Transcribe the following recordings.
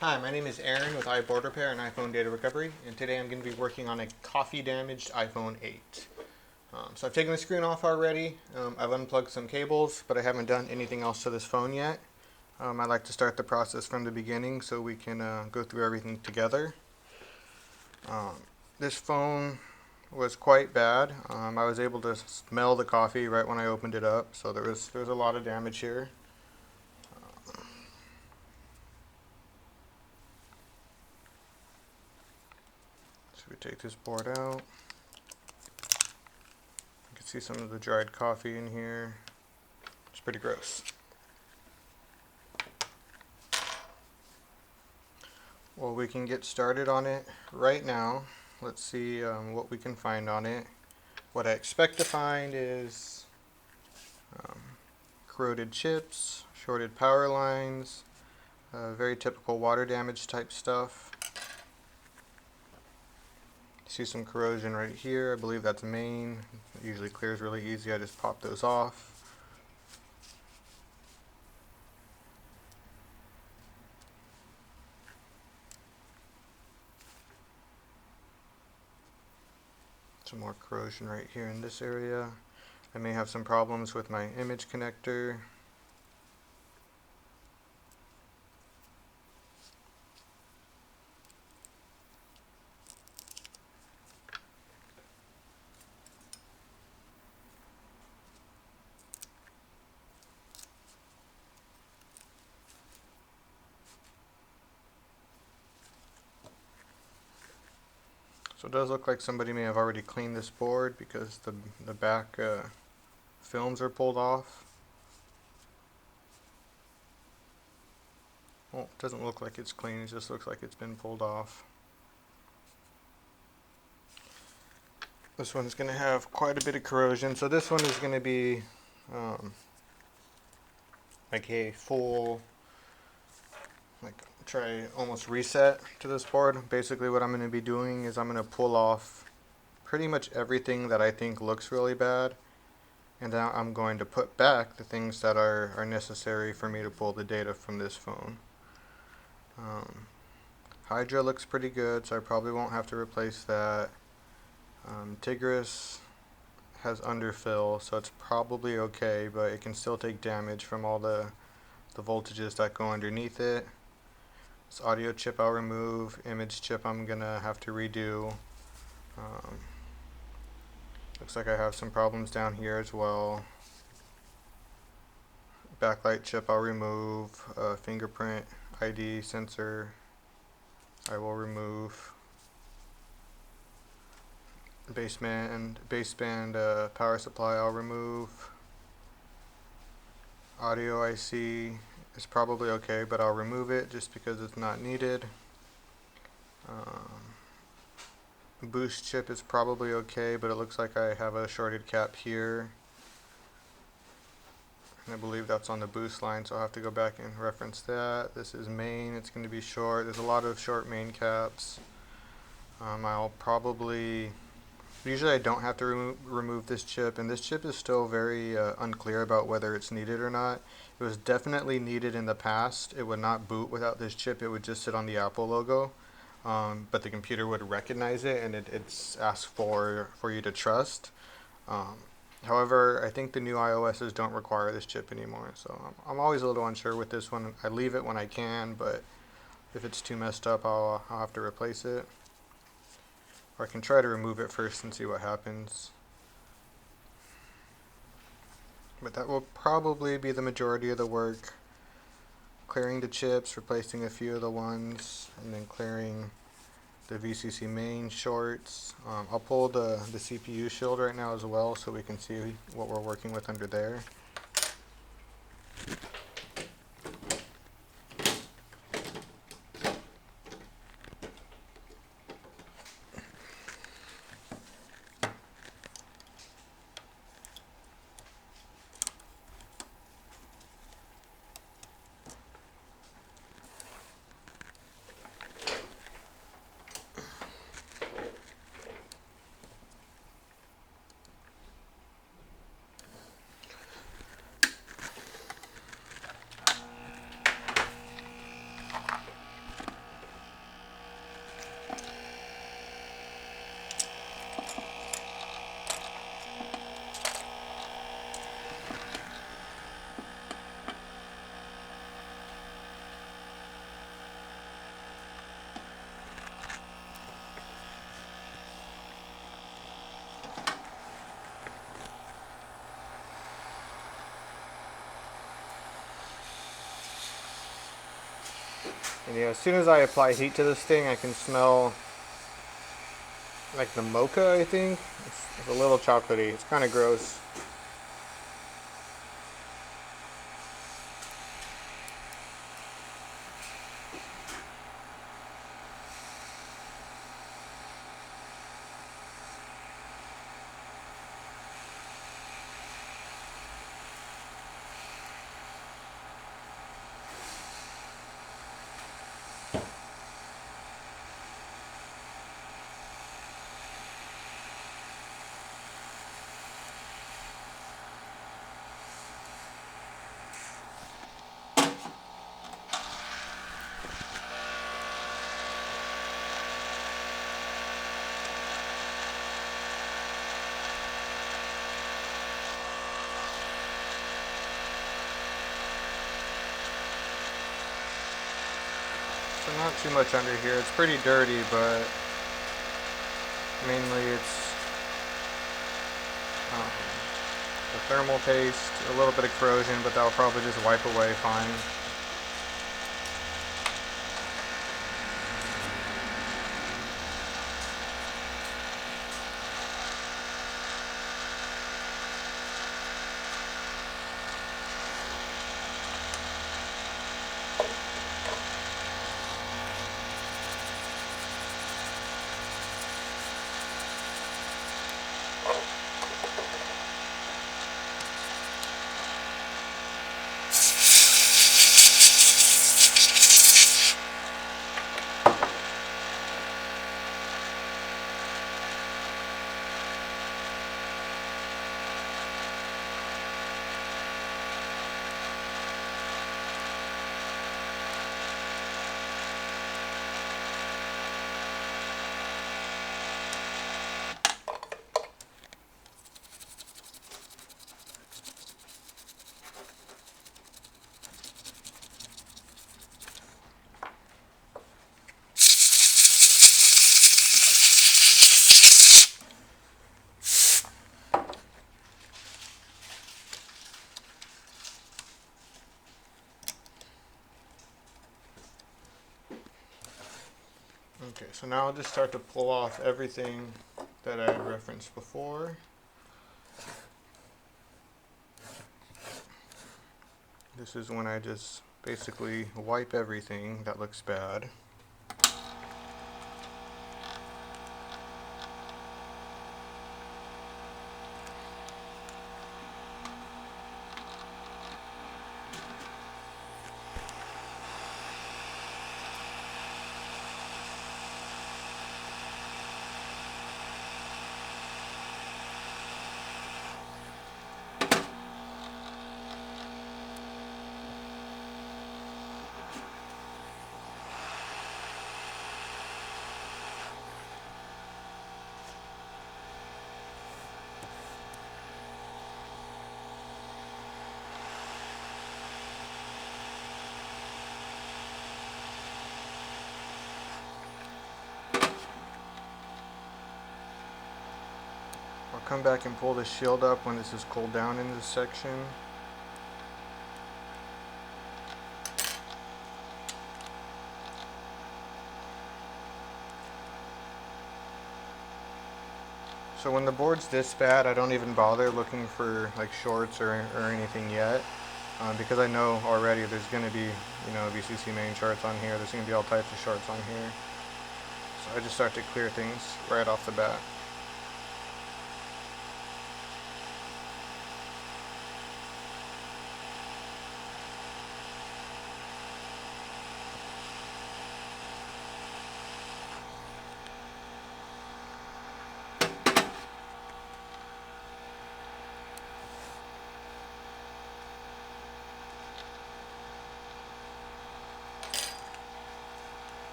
Hi, my name is Aaron with iBoard Repair and iPhone Data Recovery, and today I'm going to be working on a coffee-damaged iPhone 8. So I've taken the screen off already. I've unplugged some cables, but I haven't done anything else to this phone yet. I like to start the process from the beginning so we can go through everything together. Um, this phone was quite bad. I was able to smell the coffee right when I opened it up, so there was a lot of damage here. So we take this board out. You can see some of the dried coffee in here. It's pretty gross. Well, we can get started on it right now. Let's see what we can find on it. What I expect to find is um, corroded chips, shorted power lines, very typical water damage type stuff. See some corrosion right here. I believe that's main. It usually clears really easy. I just pop those off. Some more corrosion right here in this area. I may have some problems with my image connector. So it does look like somebody may have already cleaned this board because the back films are pulled off. Well, it doesn't look like it's clean, it just looks like it's been pulled off. This one's going to have quite a bit of corrosion, so this one is going to be um, like a full, like try almost reset to this board. Basically what I'm going to be doing is I'm going to pull off pretty much everything that I think looks really bad, and then I'm going to put back the things that are necessary for me to pull the data from this phone. Hydra looks pretty good, so I probably won't have to replace that. Tigris has underfill, so it's probably okay, but it can still take damage from all the voltages that go underneath it. This audio chip I'll remove, image chip I'm gonna have to redo. Um, Looks like I have some problems down here as well. Backlight chip I'll remove, fingerprint ID sensor I will remove. Baseband power supply I'll remove. Audio IC is probably okay, but I'll remove it just because it's not needed. Boost chip is probably okay, but it looks like I have a shorted cap here. And I believe that's on the boost line, so I'll have to go back and reference that. This is main, it's going to be short. There's a lot of short main caps. I'll probably, usually I don't have to remove this chip, and this chip is still very unclear about whether it's needed or not. It was definitely needed in the past. It would not boot without this chip. It would just sit on the Apple logo, but the computer would recognize it, and it's asked for you to trust. Um, However, I think the new iOSs don't require this chip anymore, so I'm always a little unsure with this one. I leave it when I can, but if it's too messed up, I'll have to replace it. Or I can try to remove it first and see what happens. But that will probably be the majority of the work. Clearing the chips, replacing a few of the ones, and then clearing the VCC main shorts. I'll pull the CPU shield right now as well so we can see what we're working with under there. And as soon as I apply heat to this thing, I can smell like the mocha, I think. It's a little chocolatey. It's kind of gross. So not too much under here. It's pretty dirty, but mainly it's um, the thermal paste, a little bit of corrosion, but that'll probably just wipe away fine. Okay, so now I'll just start to pull off everything that I had referenced before. This is when I just basically wipe everything that looks bad. I'll come back and pull the shield up when this is cooled down in this section. So when the board's this bad, I don't even bother looking for like shorts or anything yet, because I know already there's going to be, VCC main shorts on here. There's going to be all types of shorts on here. So I just start to clear things right off the bat.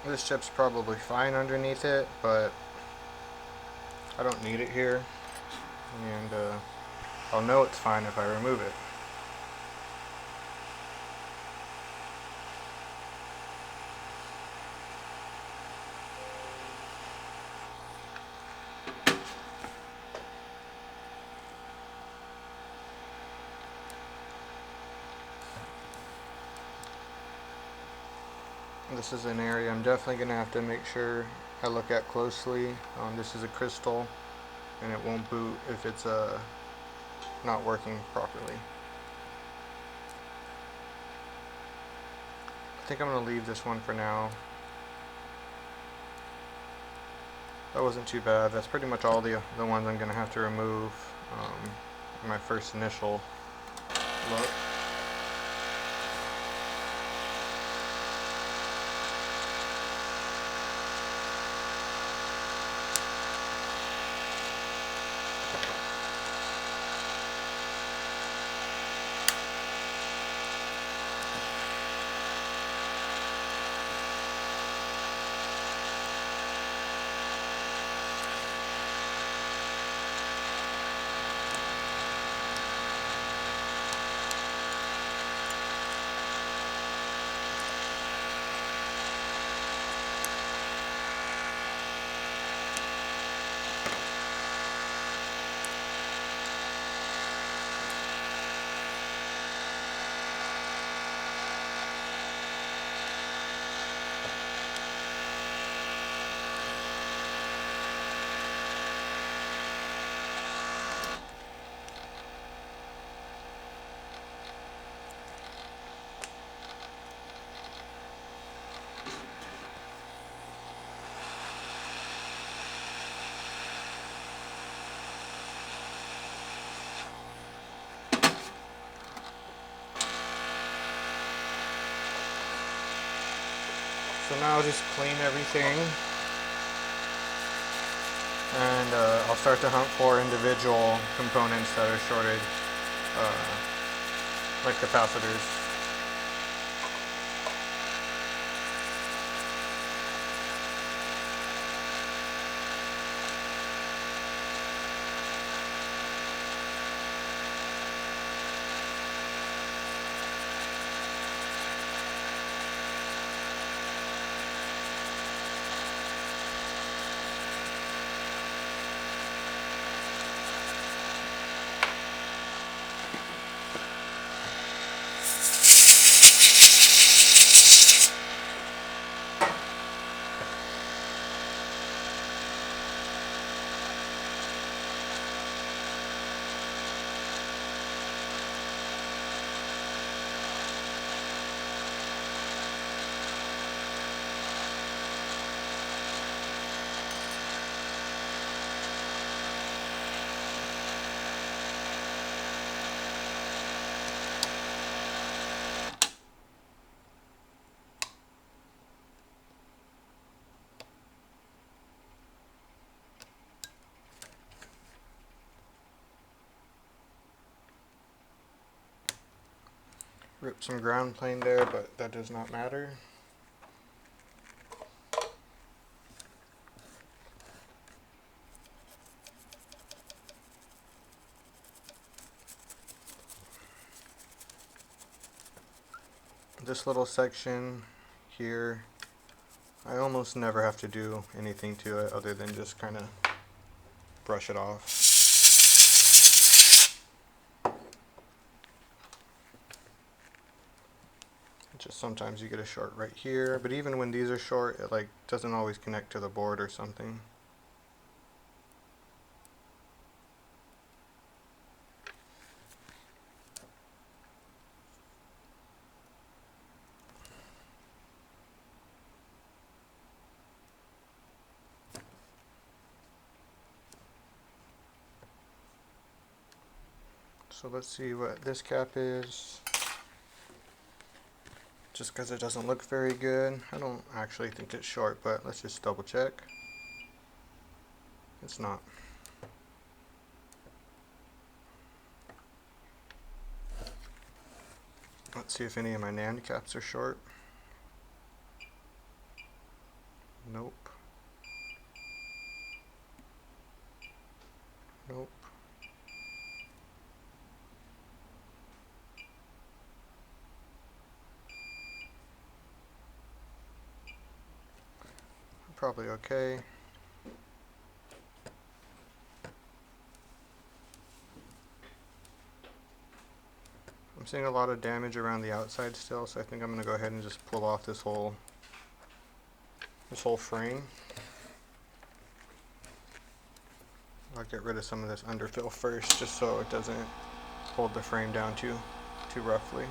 This chip's probably fine underneath it, but I don't need it here, and I'll know it's fine if I remove it. This is an area I'm definitely going to have to make sure I look at closely. This is a crystal, and it won't boot if it's not working properly. I think I'm going to leave this one for now. That wasn't too bad. That's pretty much all the ones I'm going to have to remove in my first initial look. So now I'll just clean everything, and I'll start to hunt for individual components that are shorted, like capacitors. Rip some ground plane there, but that does not matter. This little section here, I almost never have to do anything to it other than just kind of brush it off. Just sometimes you get a short right here, but even when these are short, it like doesn't always connect to the board or something. So let's see what this cap is. Just because it doesn't look very good. I don't actually think it's short, but let's just double check. It's not. Let's see if any of my NAND caps are short. Nope. Nope. Probably okay. I'm seeing a lot of damage around the outside still, so I think I'm going to go ahead and just pull off this whole this whole frame. I'll get rid of some of this underfill first, just so it doesn't hold the frame down too roughly.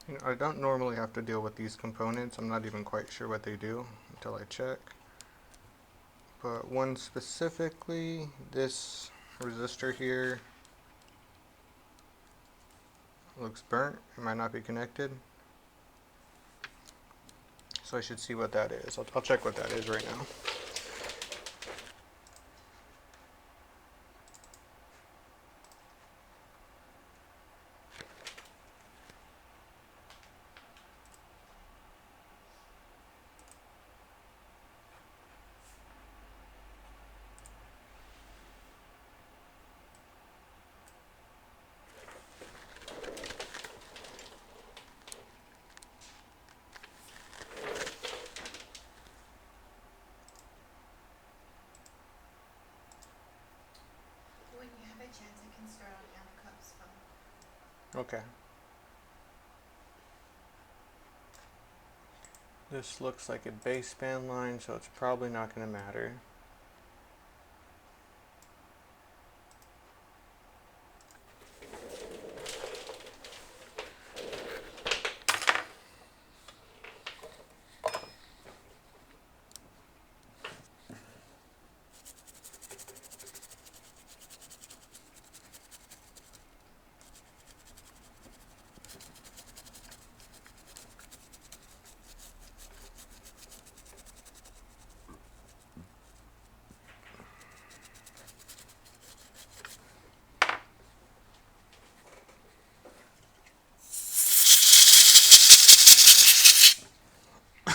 You know, I don't normally have to deal with these components. I'm not even quite sure what they do until I check. But one specifically, this resistor here looks burnt. It might not be connected. So I should see what that is. I'll check what that is right now. When you have a chance, I can start on Anna Cup's phone. Okay. This looks like a baseband line, so it's probably not going to matter.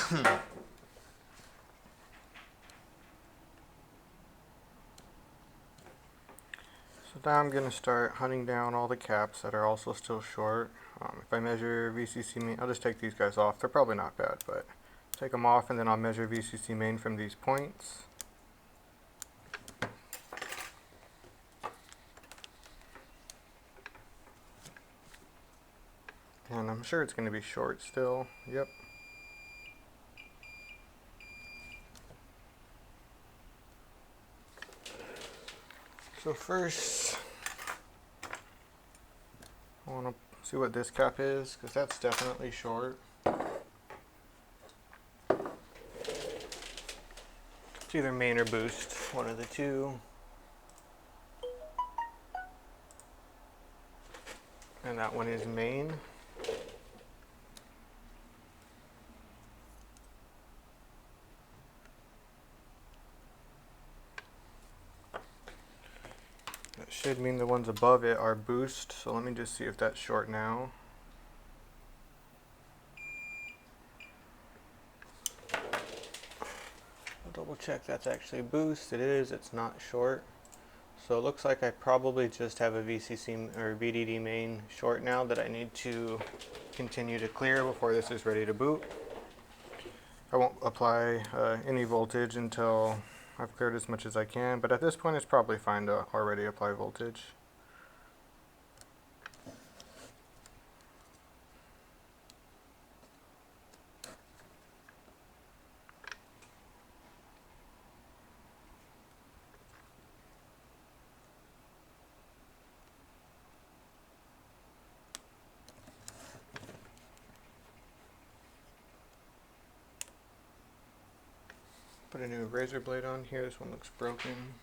So now I'm going to start hunting down all the caps that are also still short. If I measure VCC main, I'll just take these guys off. They're probably not bad, but take them off and then I'll measure VCC main from these points. And I'm sure it's going to be short still. Yep. So first, I want want to see what this cap is, because that's definitely short. It's either main or boost, one of the two. And that one is main. That should mean the ones above it are boost, so let me just see if that's short now. I'll double check that's actually boost. It is, it's not short. So it looks like I probably just have a VCC or VDD main short now that I need to continue to clear before this is ready to boot. I won't apply any voltage until I've cleared as much as I can, but at this point it's probably fine to already apply voltage. Put a new razor blade on here. This one looks broken.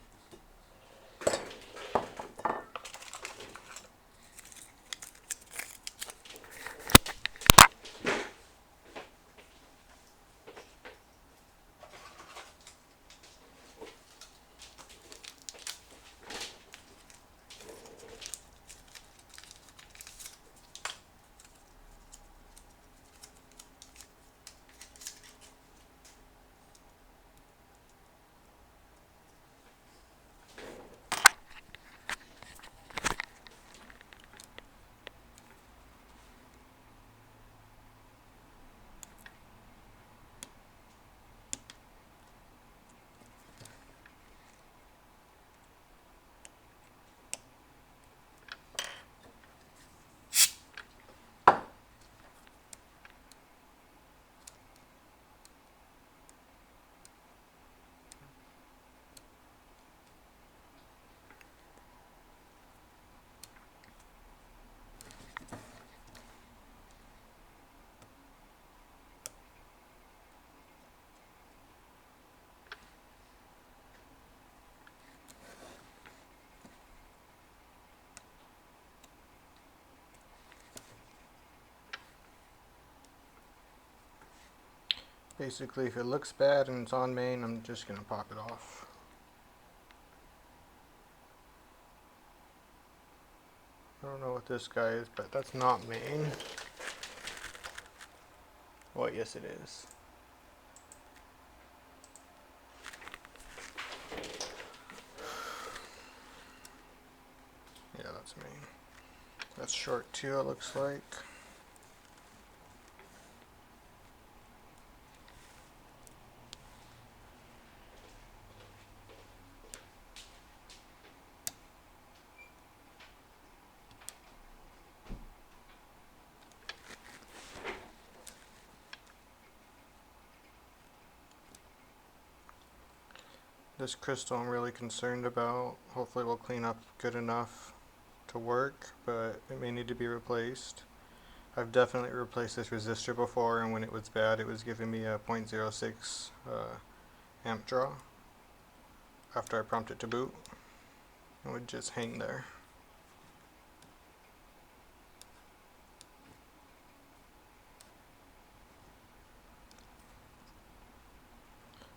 Basically, if it looks bad and it's on main, I'm just going to pop it off. I don't know what this guy is, but that's not main. Well, yes it is. Yeah, that's main. That's short too, it looks like. This crystal I'm really concerned about. Hopefully we'll clean up good enough to work, but it may need to be replaced. I've definitely replaced this resistor before, and when it was bad it was giving me a 0.06 amp draw after I prompted to boot. It would just hang there.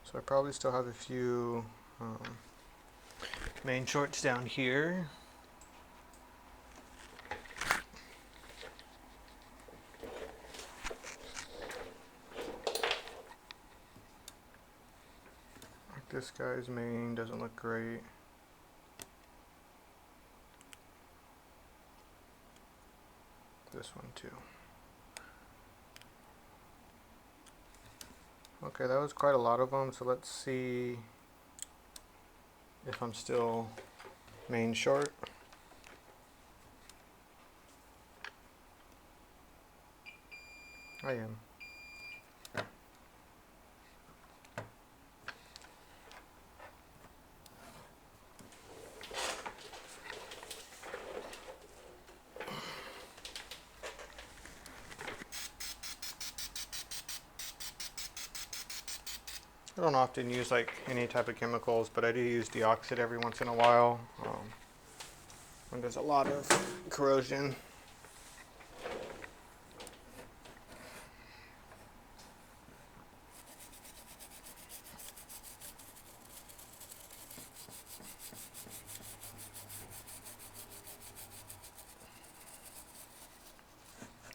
So I probably still have a few main shorts down here. Like this guy's main doesn't look great. This one too. Okay, that was quite a lot of them, so let's see if I'm still main short. I am. I don't often use like any type of chemicals, but I do use deoxit every once in a while when there's a lot of corrosion.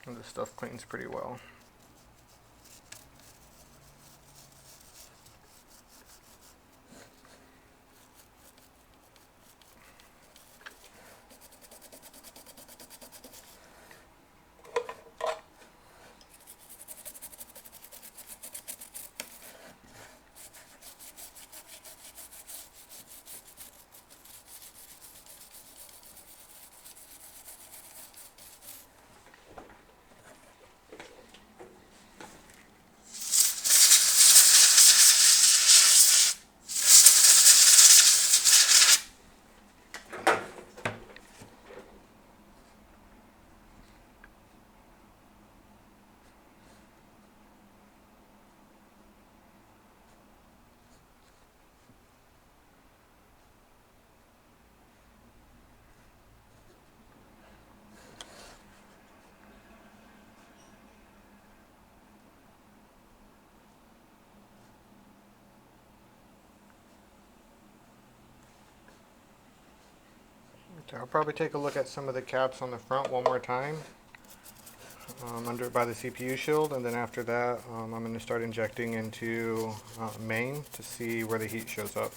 And this stuff cleans pretty well. Okay, I'll probably take a look at some of the caps on the front one more time, under by the CPU shield, and then after that I'm going to start injecting into main to see where the heat shows up.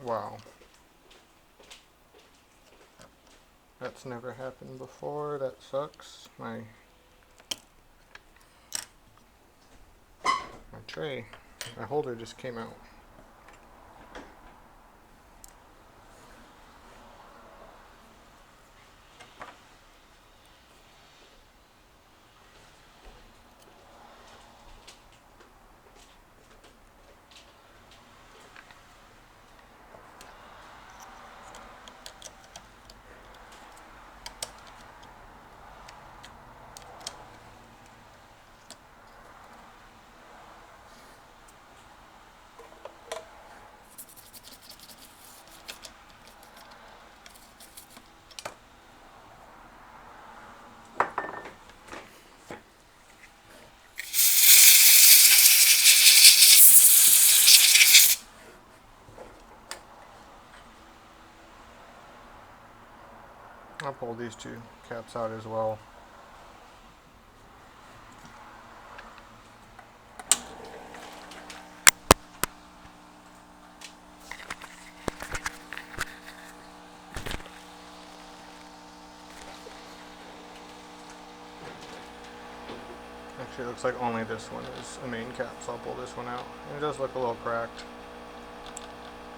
Wow. That's never happened before. That sucks. My tray, my holder just came out. I'll pull these two caps out as well. Actually, it looks like only this one is a main cap, so I'll pull this one out. And it does look a little cracked.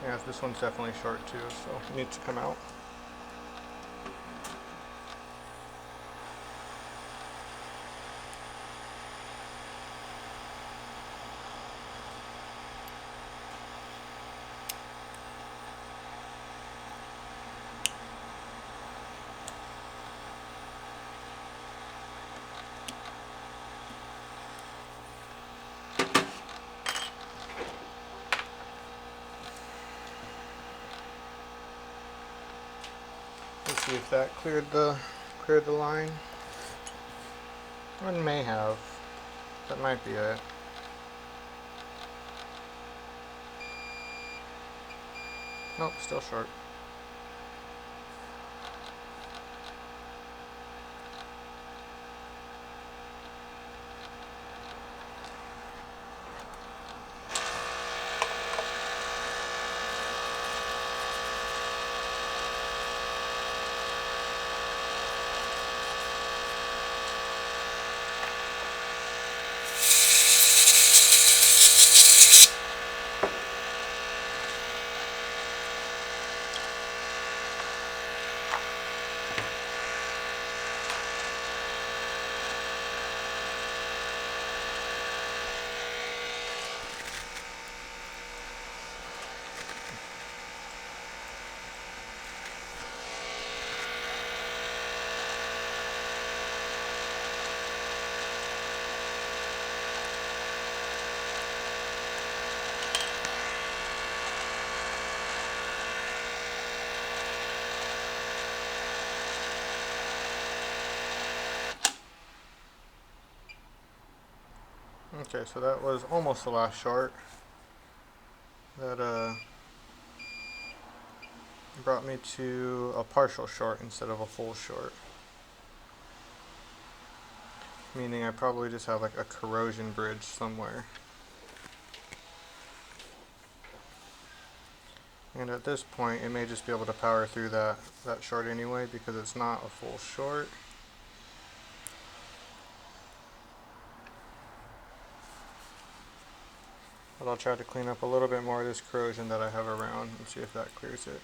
Yeah, this one's definitely short too, so it needs to come out. Let's see if that cleared the line. One may have. That might be it. Nope, still short. Okay, so that was almost the last short. That brought me to a partial short instead of a full short. Meaning I probably just have like a corrosion bridge somewhere. And at this point, it may just be able to power through that short anyway because it's not a full short. But I'll try to clean up a little bit more of this corrosion that I have around and see if that clears it.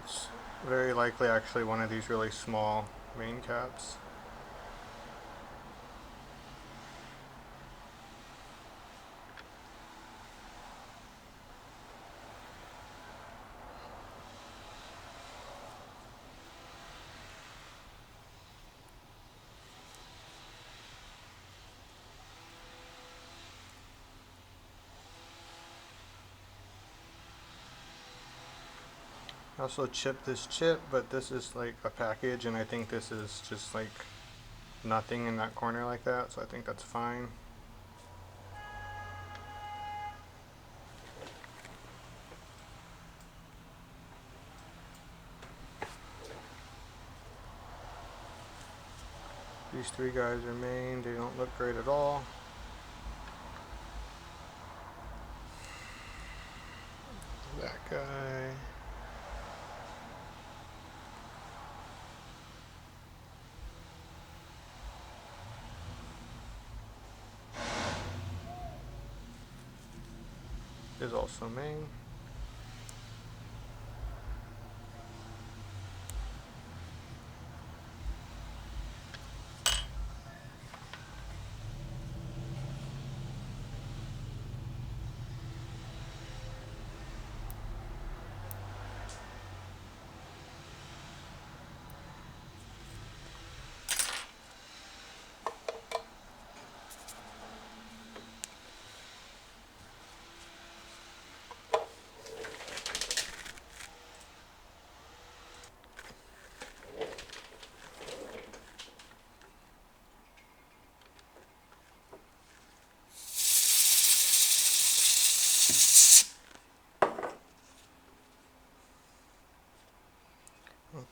It's very likely actually one of these really small main caps. I also chipped this chip, but this is like a package and I think this is just like nothing in that corner like that, so I think that's fine. These three guys are main, they don't look great at all. That guy. Is also main.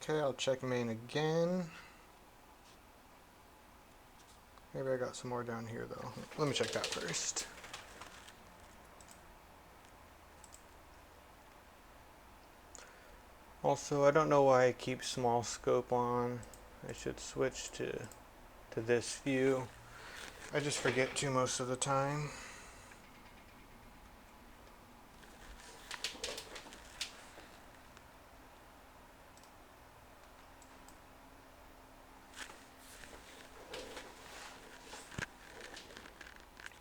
Okay, I'll check main again. Maybe I got some more down here though. Let me check that first. Also, I don't know why I keep small scope on. I should switch to this view. I just forget to most of the time.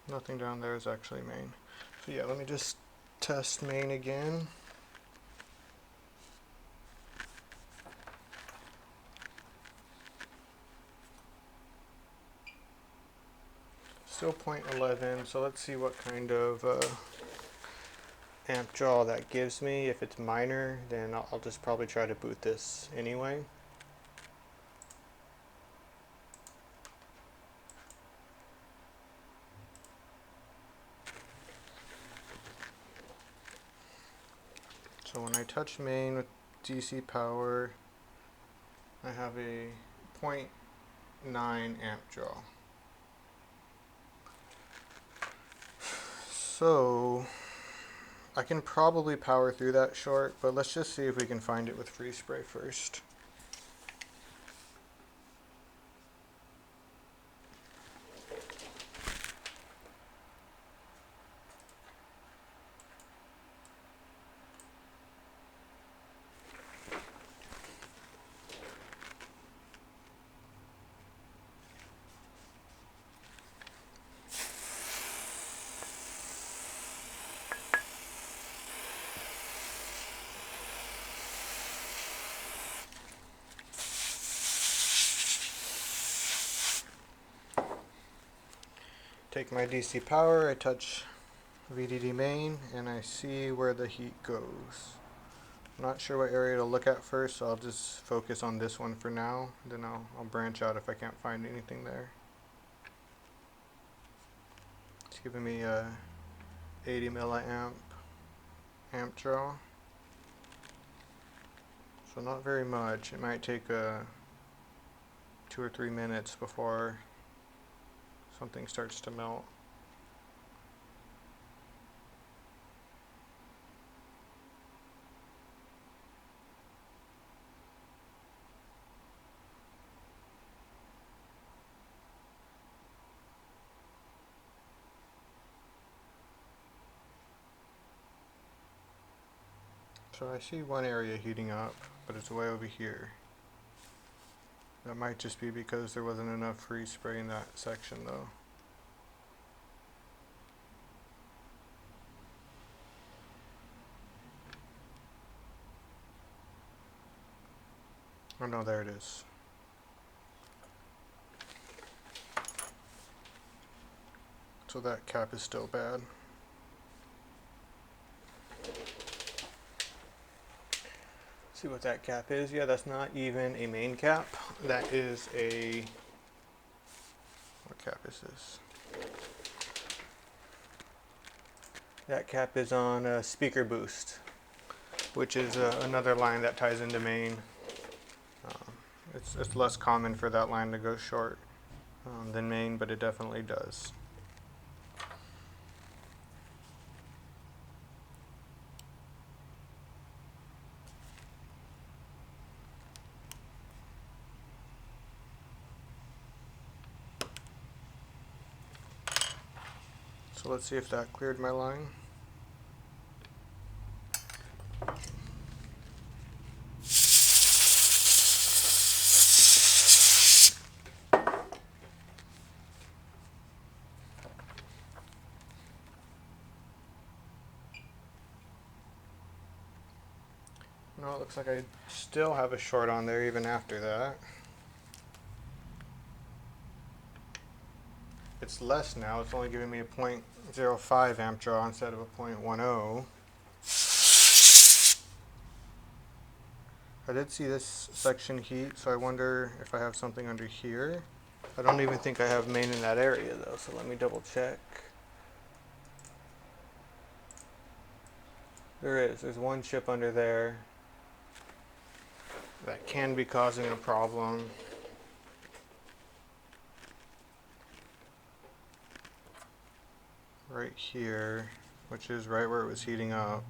Nothing down there is actually main. So yeah, let me just test main again. Still 0.11, so let's see what kind of amp draw that gives me. If it's minor, then I'll just probably try to boot this anyway. So when I touch main with DC power, I have a 0.9 amp draw. So I can probably power through that short, but let's just see if we can find it with freeze spray first. Take my DC power, I touch VDD main, and I see where the heat goes. I'm not sure what area to look at first, so I'll just focus on this one for now. Then I'll branch out if I can't find anything there. It's giving me a 80 milliamp amp draw. So not very much. It might take 2 or 3 minutes before something starts to melt. So I see one area heating up, but it's way over here. That might just be because there wasn't enough free spray in that section though. Oh no, there it is. So that cap is still bad. See what that cap is. Yeah, that's not even a main cap. That is a, what cap is this? That cap is on a speaker boost, which is another line that ties into main. It's less common for that line to go short than main, but it definitely does. So let's see if that cleared my line. No, it looks like I still have a short on there even after that. It's less now, it's only giving me a 0.05 amp draw instead of a 0.10. I did see this section heat, so I wonder if I have something under here. I don't even think I have main in that area though, so let me double check. There's one chip under there that can be causing a problem. Right here, which is right where it was heating up.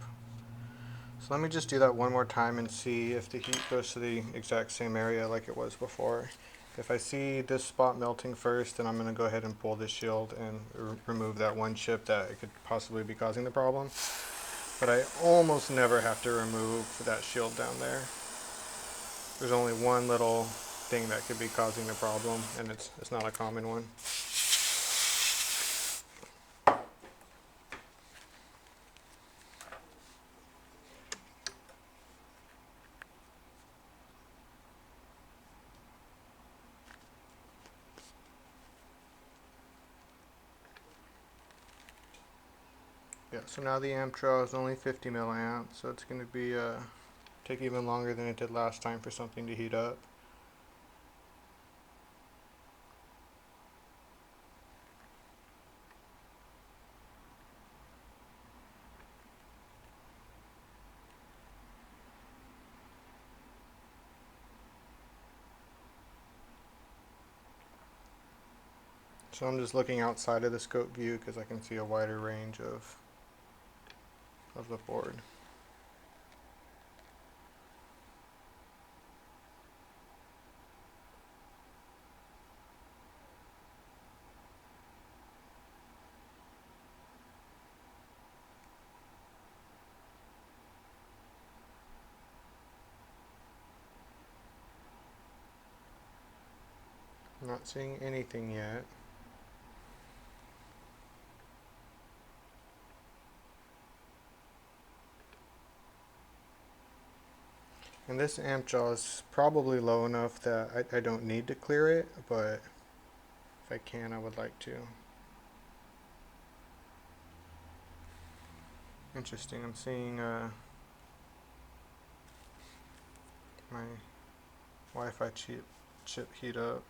So let me just do that one more time and see if the heat goes to the exact same area like it was before. If I see this spot melting first, then I'm going to go ahead and pull this shield and remove that one chip that it could possibly be causing the problem. But I almost never have to remove that shield down there. There's only one little thing that could be causing the problem, and it's not a common one. Yeah, so now the amp draw is only 50 milliamps, so it's going to be take even longer than it did last time for something to heat up. So I'm just looking outside of the scope view because I can see a wider range of the board. I'm not seeing anything yet. And this amp jaw is probably low enough that I don't need to clear it, but if I can, I would like to. Interesting. I'm seeing my Wi-Fi chip heat up.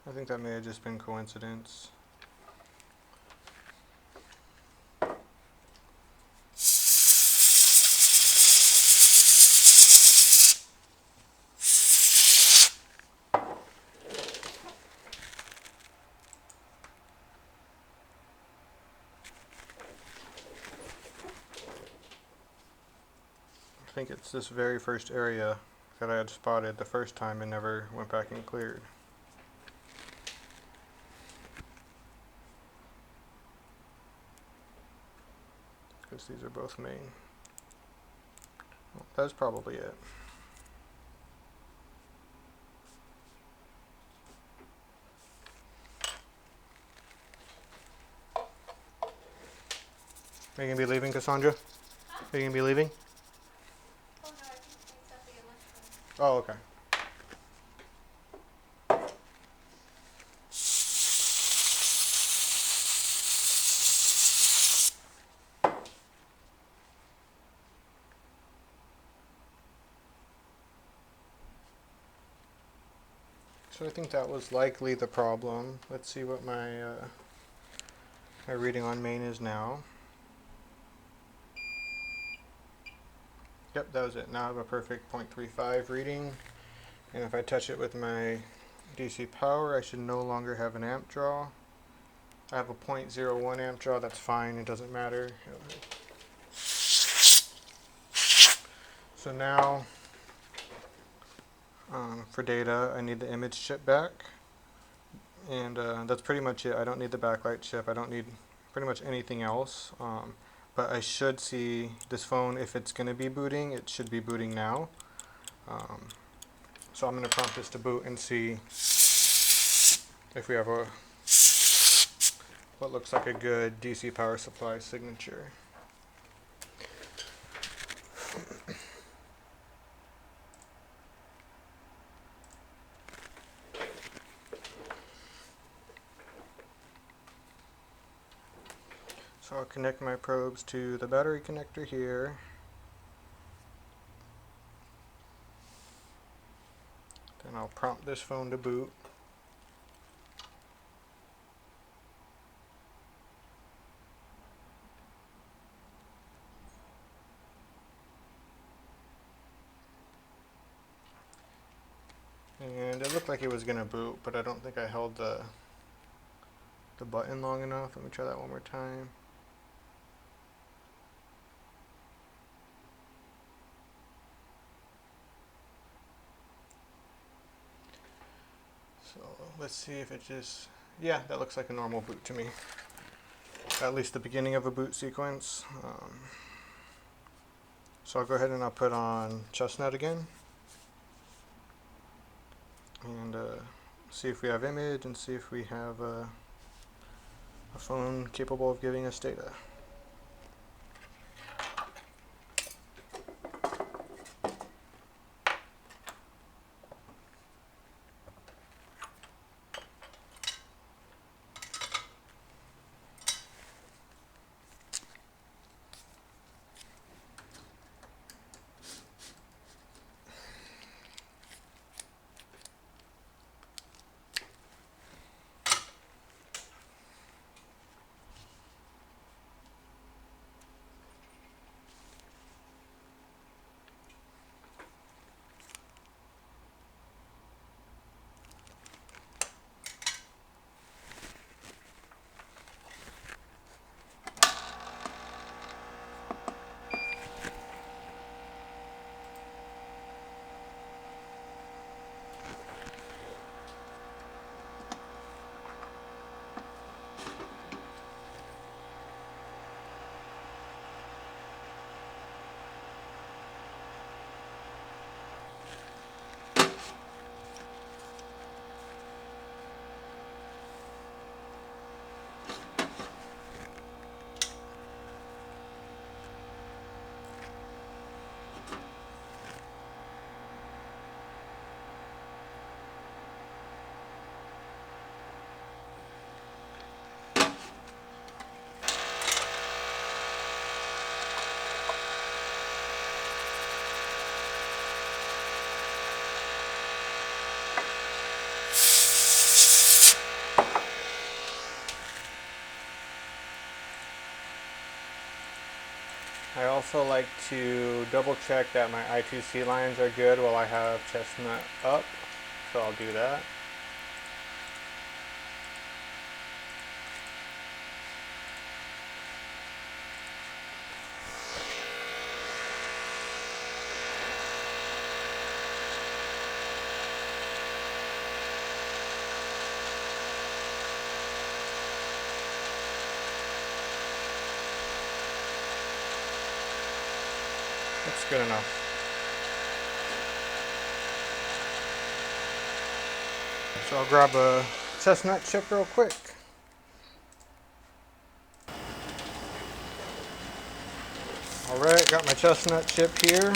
I think that may have just been coincidence. I think it's this very first area that I had spotted the first time and never went back and cleared. Because these are both main. Well, that's probably it. Are you gonna be leaving, Cassandra? Huh? Are you gonna be leaving? Oh no, I think it's at the electrical. Oh, okay. So I think that was likely the problem. Let's see what my reading on main is now. Yep, that was it. Now I have a perfect 0.35 reading. And if I touch it with my DC power, I should no longer have an amp draw. I have a 0.01 amp draw, that's fine, it doesn't matter. So now, for data, I need the image chip back. And that's pretty much it. I don't need the backlight chip. I don't need pretty much anything else. But I should see this phone, if it's going to be booting, it should be booting now. So I'm going to prompt this to boot and see if we have what looks like a good DC power supply signature. So I'll connect my probes to the battery connector here. Then I'll prompt this phone to boot. And it looked like it was going to boot, but I don't think I held the button long enough. Let me try that one more time. So let's see if it just, yeah, that looks like a normal boot to me. At least the beginning of a boot sequence. So I'll go ahead and I'll put on Chestnut again. And see if we have image and see if we have a phone capable of giving us data. I also like to double check that my I2C lines are good while I have chestnut up, so I'll do that. That's good enough. So I'll grab a chestnut chip real quick. Alright, got my chestnut chip here.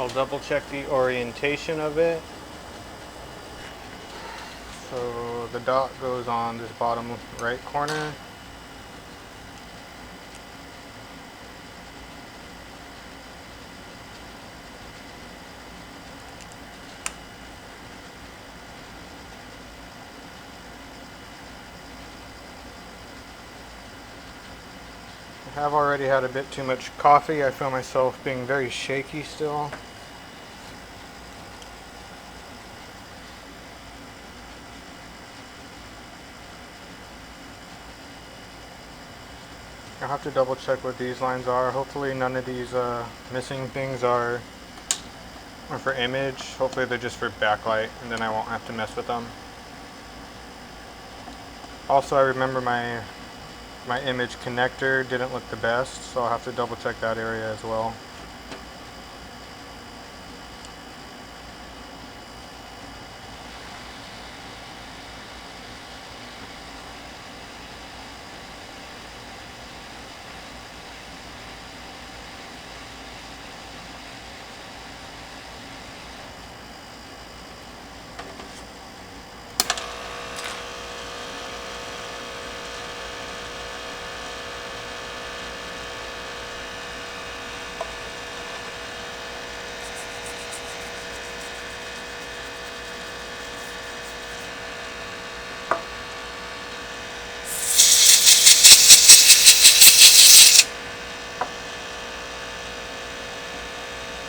I'll double check the orientation of it. So the dot goes on this bottom right corner. I have already had a bit too much coffee. I feel myself being very shaky still. I'll have to double check what these lines are. Hopefully none of these missing things are for image. Hopefully they're just for backlight, and then I won't have to mess with them. Also, I remember my image connector didn't look the best, so I'll have to double check that area as well.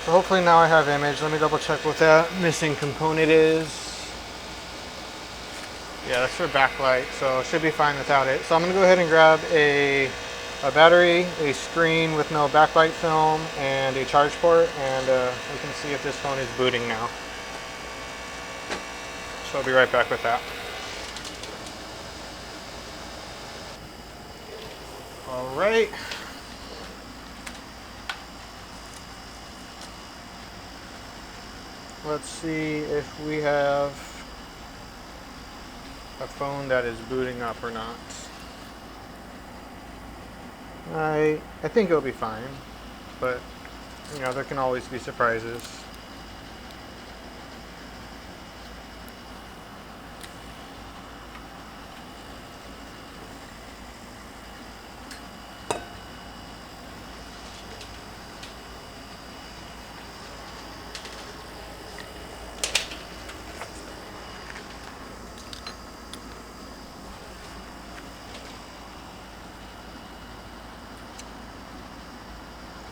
So hopefully now I have image. Let me double check what that missing component is. Yeah, that's for backlight, so it should be fine without it. So I'm gonna go ahead and grab a battery, a screen with no backlight film, and a charge port, and we can see if this phone is booting now. So I'll be right back with that. All right. Let's see if we have a phone that is booting up or not. I think it'll be fine, but you know, there can always be surprises.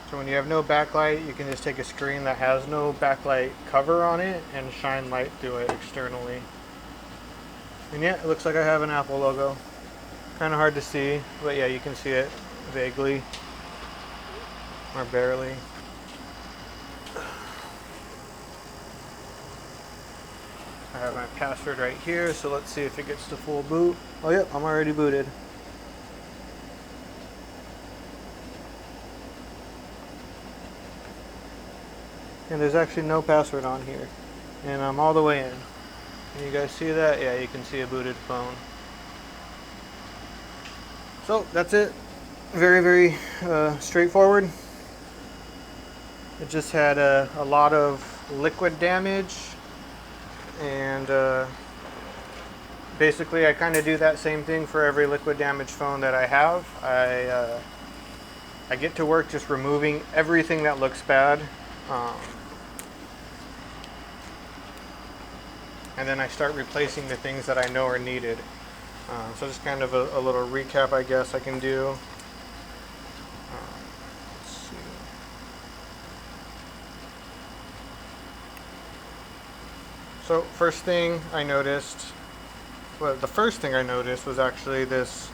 So when you have no backlight, you can just take a screen that has no backlight cover on it and shine light through it externally. And yeah, it looks like I have an Apple logo. Kind of hard to see, but yeah, you can see it vaguely or barely. I have my password right here, so let's see if it gets to full boot. Oh yep, I'm already booted. And there's actually no password on here. And I'm all the way in. Can you guys see that? Yeah, you can see a booted phone. So that's it. Very, very straightforward. It just had a lot of liquid damage and basically I kind of do that same thing for every liquid damaged phone that I have. I get to work just removing everything that looks bad. And then I start replacing the things that I know are needed. So just kind of a little recap, I guess I can do. Let's see. So first thing I noticed, well, the first thing I noticed was actually this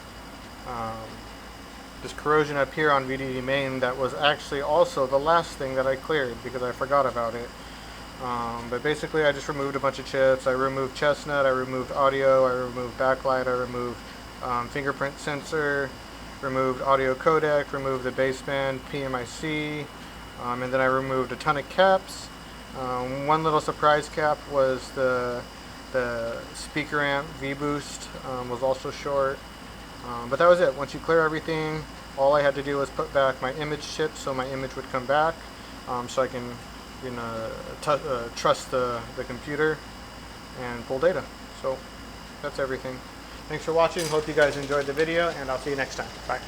this corrosion up here on VDD main that was actually also the last thing that I cleared because I forgot about it. But basically I just removed a bunch of chips. I removed chestnut, I removed audio, I removed backlight, I removed fingerprint sensor, removed audio codec, removed the baseband PMIC, and then I removed a ton of caps. One little surprise cap was the speaker amp V-boost was also short. But that was it. Once you clear everything, all I had to do was put back my image chip so my image would come back, so I can trust the computer and pull data. So that's everything. Thanks for watching. Hope you guys enjoyed the video, and I'll see you next time. Bye.